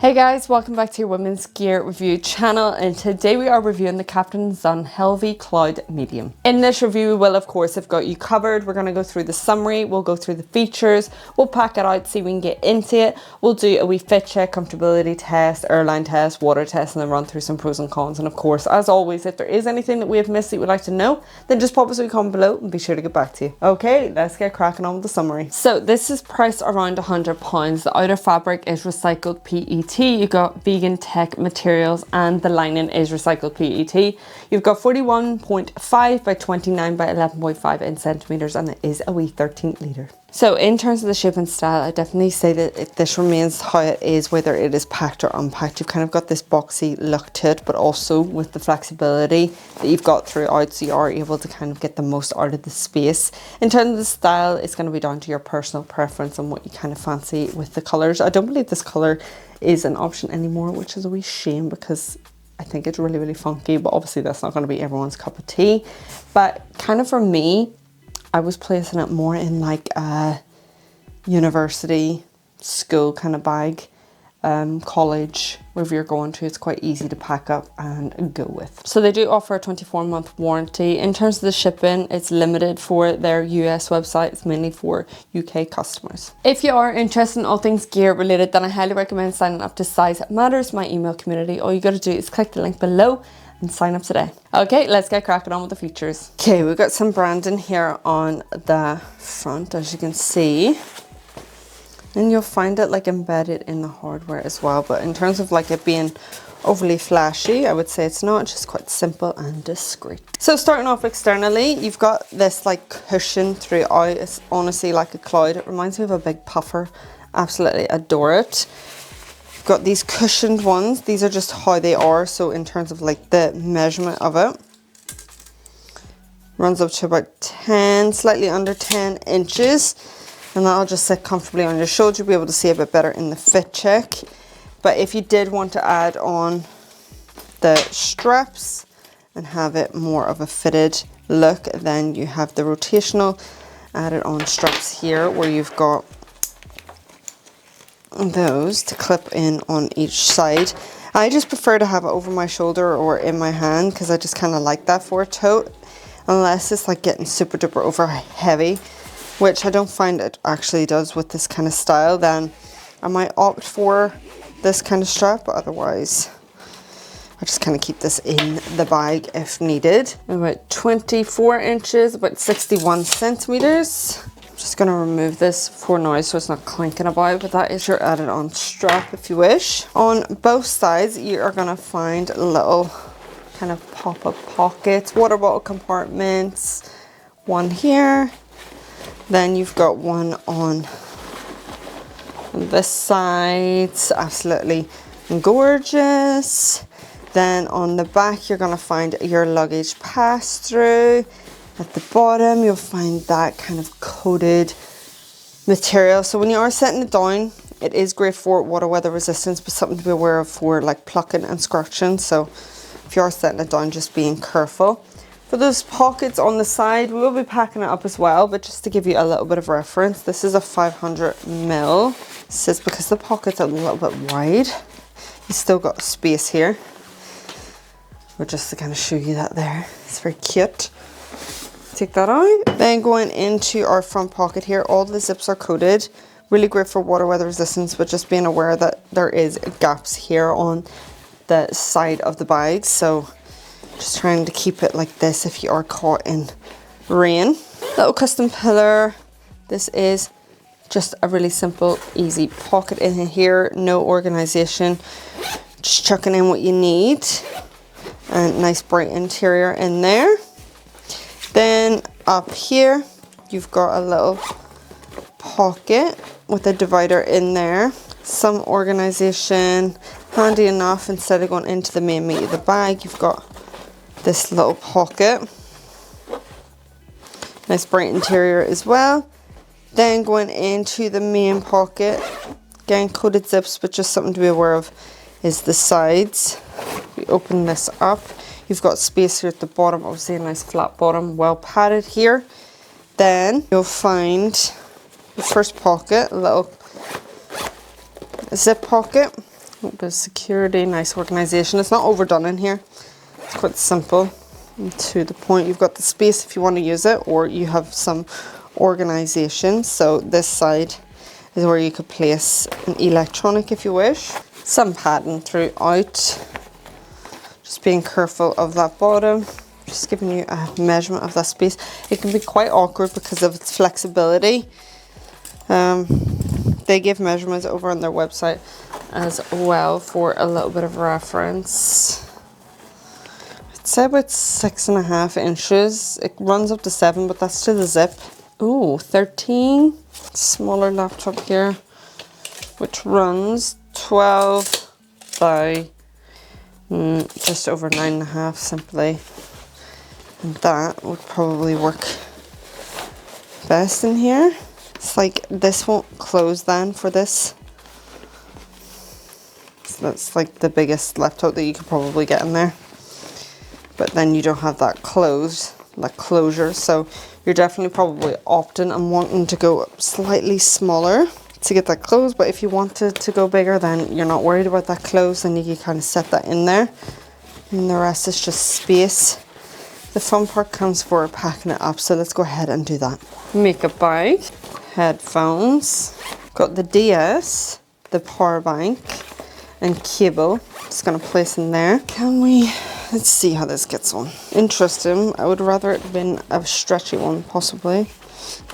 Hey guys, welcome back to your women's gear review channel, and today we are reviewing the Kapten Son Hellvi Cloud Medium. In this review we will of course have got you covered. We're going to go through the summary, we'll go through the features, we'll pack it out, see if we can get into it, we'll do a wee fit check, comfortability test, airline test, water test, and then run through some pros and cons. And of course, as always, if there is anything that we have missed that you would like to know, then just pop us a comment below and be sure to get back to you. Okay, let's get cracking on with the summary. So this is priced around £100. The outer fabric is recycled PET. You've got vegan tech materials and the lining is recycled PET. You've got 41.5 by 29 by 11.5 in centimeters, and it is a wee 13 litre. So in terms of the shape and style, I definitely say that this remains how it is, whether it is packed or unpacked. You've kind of got this boxy look to it, but also with the flexibility that you've got throughout, so you are able to kind of get the most out of the space. In terms of the style, it's going to be down to your personal preference and what you kind of fancy with the colours. I don't believe this colour is an option anymore, which is a wee shame because I think it's really, really funky, but obviously that's not going to be everyone's cup of tea. But kind of for me, I was placing it more in like a university, school kind of bag, college, wherever you're going to. It's quite easy to pack up and go with. So they do offer a 24-month warranty. In terms of the shipping, it's limited for their US website. It's mainly for UK customers. If you are interested in all things gear related, then I highly recommend signing up to Size Matters, my email community. All you got to do is click the link below and sign up today. Okay, let's get cracking on with the features. Okay, we've got some branding here on the front, as you can see. And you'll find it like embedded in the hardware as well. But in terms of like it being overly flashy, I would say it's not, just quite simple and discreet. So starting off externally, you've got this like cushion throughout. It's honestly like a cloud. It reminds me of a big puffer. Absolutely adore it. Got these cushioned ones. These are just how they are. So in terms of like the measurement of it, runs up to about 10, slightly under 10 inches. And that'll just sit comfortably on your shoulder. You'll be able to see a bit better in the fit check. But if you did want to add on the straps and have it more of a fitted look, then you have the rotational added on straps here, where you've got those to clip in on each side. I just prefer to have it over my shoulder or in my hand because I just kind of like that for a tote, unless it's like getting super duper over heavy, which I don't find it actually does with this kind of style. Then I might opt for this kind of strap, but otherwise I just kind of keep this in the bag if needed. About 24 inches, about 61 centimeters. Just going to remove this for now so it's not clinking about, but that is your added on strap if you wish. On both sides you are going to find little kind of pop-up pockets, water bottle compartments, one here, then you've got one on this side. Absolutely gorgeous. Then on the back you're going to find your luggage pass-through. At the bottom, you'll find that kind of coated material. So when you are setting it down, it is great for water weather resistance, but something to be aware of for like plucking and scratching. So if you are setting it down, just being careful. For those pockets on the side, we will be packing it up as well, but just to give you a little bit of reference, this is a 500ml. This is because the pockets are a little bit wide. You still got space here. But just to kind of show you that there, it's very cute. Take that out. Then going into our front pocket here, all the zips are coated. Really great for water weather resistance, but just being aware that there is gaps here on the side of the bag. So just trying to keep it like this if you are caught in rain. Little custom pillar. This is just a really simple, easy pocket in here. No organization. Just chucking in what you need. And nice bright interior in there. Then up here, you've got a little pocket with a divider in there. Some organization, handy enough. Instead of going into the main meat of the bag, you've got this little pocket. Nice bright interior as well. Then going into the main pocket, again coated zips, but just something to be aware of is the sides. We open this up. You've got space here at the bottom, obviously a nice flat bottom, well padded here. Then you'll find the first pocket, a little zip pocket A little bit of security, nice organization. It's not overdone in here. It's quite simple and to the point. You've got the space if you want to use it, or you have some organization. So this side is where you could place an electronic if you wish. Some padding throughout. Just being careful of that bottom. Just giving you a measurement of that space. It can be quite awkward because of its flexibility. They give measurements over on their website as well for a little bit of reference. It's about 6.5 inches. It runs up to 7, but that's to the zip. Ooh, 13. Smaller laptop here, which runs 12 by just over 9.5 simply. And that would probably work best in here. It's like this won't close then for this. So that's like the biggest laptop that you could probably get in there. But then you don't have that closure. So you're definitely probably opting and wanting to go slightly smaller to get that closed. But if you wanted to go bigger, then you're not worried about that close, then you can kind of set that in there. And the rest is just space. The fun part comes for packing it up, so let's go ahead and do that. Makeup bag, headphones, got the DS, the power bank, and cable. Just gonna place in there. Let's see how this gets on. Interesting. I would rather it have been a stretchy one, possibly.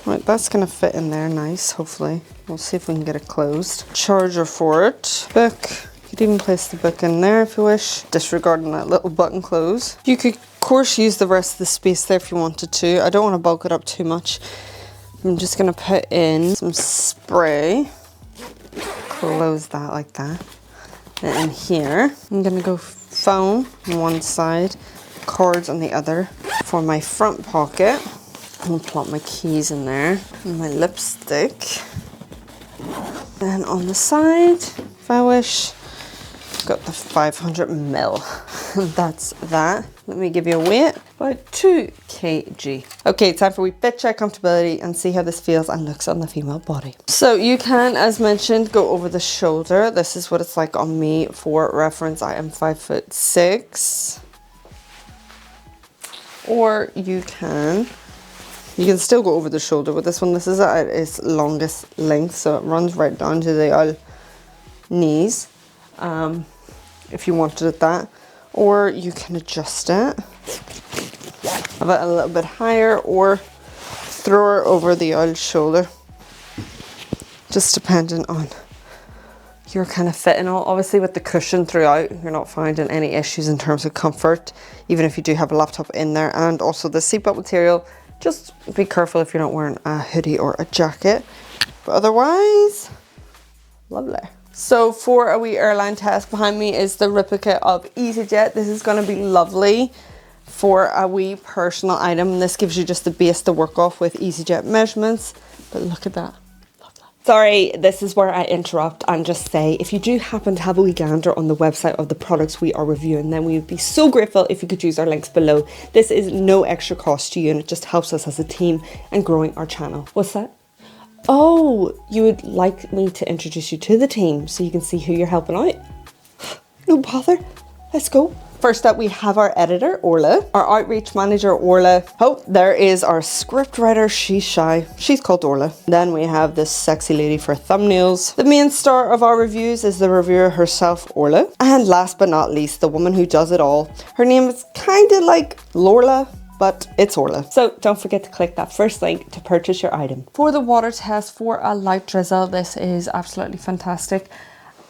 Right, that's gonna fit in there nice, hopefully. We'll see if we can get it closed. Charger for it. Book. You could even place the book in there if you wish, disregarding that little button close. You could, of course, use the rest of the space there if you wanted to. I don't want to bulk it up too much. I'm just gonna put in some spray. Close that like that. And in here, I'm gonna go phone on one side, cards on the other. For my front pocket, I'm gonna plop my keys in there, and my lipstick. Then on the side, if I wish, got the 500ml. That's that. Let me give you a weight, about 2 kg. Okay, time for a wee fit check comfortability and see how this feels and looks on the female body. So you can, as mentioned, go over the shoulder. This is what it's like on me. For reference, I am 5'6". Or you can still go over the shoulder with this one. This is at its longest length, so it runs right down to the knees. If you wanted it that, or you can adjust it, have it a little bit higher, or throw it over the shoulder, just depending on your kind of fit and all. Obviously with the cushion throughout, you're not finding any issues in terms of comfort, even if you do have a laptop in there. And also the seatbelt material, just be careful if you're not wearing a hoodie or a jacket, but otherwise, lovely. So for a wee airline test, behind me is the replica of EasyJet. This is going to be lovely for a wee personal item. This gives you just the base to work off with EasyJet measurements. But look at that. Lovely. Sorry, this is where I interrupt and just say, if you do happen to have a wee gander on the website of the products we are reviewing, then we would be so grateful if you could use our links below. This is no extra cost to you, and it just helps us as a team and growing our channel. What's that? Oh, you would like me to introduce you to the team so you can see who you're helping out? No bother. Let's go. First up, we have our editor, Orla, our outreach manager, Orla. Oh, there is our script writer. She's shy. She's called Orla. Then we have this sexy lady for thumbnails. The main star of our reviews is the reviewer herself, Orla. And last but not least, the woman who does it all. Her name is kind of like Lorla, but it's Orla. So don't forget to click that first link to purchase your item. For the water test for a light drizzle, this is absolutely fantastic.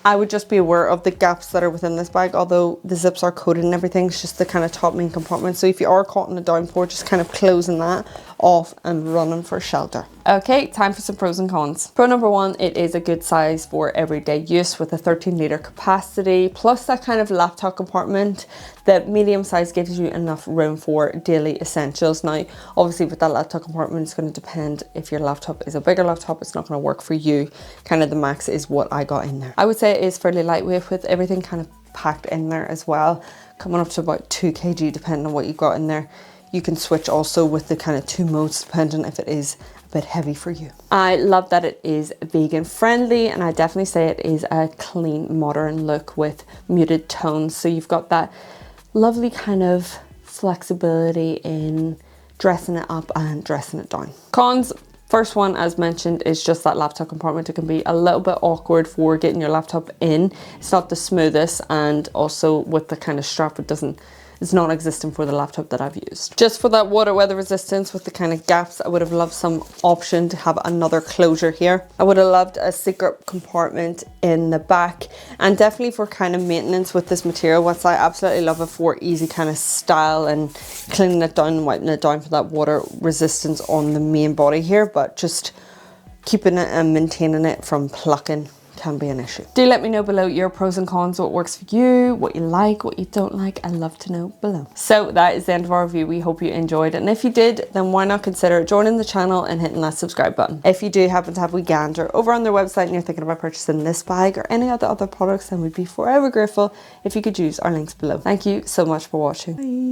I would just be aware of the gaps that are within this bag, although the zips are coated and everything. It's just the kind of top main compartment. So if you are caught in a downpour, just kind of closing that off and running for shelter. Okay, time for some pros and cons. Pro number one, it is a good size for everyday use with a 13-litre capacity, plus that kind of laptop compartment. The medium size gives you enough room for daily essentials. Now, obviously with that laptop compartment, it's going to depend. If your laptop is a bigger laptop, it's not going to work for you. Kind of the max is what I got in there. I would say it is fairly lightweight with everything kind of packed in there as well, coming up to about 2 kg depending on what you got in there. You can switch also with the kind of 2 modes depending if it is bit heavy for you. I love that it is vegan friendly, and I definitely say it is a clean, modern look with muted tones. So you've got that lovely kind of flexibility in dressing it up and dressing it down. Cons. First one, as mentioned, is just that laptop compartment. It can be a little bit awkward for getting your laptop in. It's not the smoothest, and also with the kind of strap, it's non-existent for the laptop that I've used. Just for that water weather resistance with the kind of gaps, I would have loved some option to have another closure here. I would have loved a secret compartment in the back, and definitely for kind of maintenance with this material, what I absolutely love it for easy kind of style and cleaning it down and wiping it down for that water resistance on the main body here, but just keeping it and maintaining it from plucking can be an issue. Do let me know below your pros and cons, what works for you, what you like, what you don't like. I'd love to know below. So that is the end of our review. We hope you enjoyed it, and if you did, then why not consider joining the channel and hitting that subscribe button. If you do happen to have a gander over on their website and you're thinking about purchasing this bag or any other products, then we'd be forever grateful if you could use our links below. Thank you so much for watching. Bye.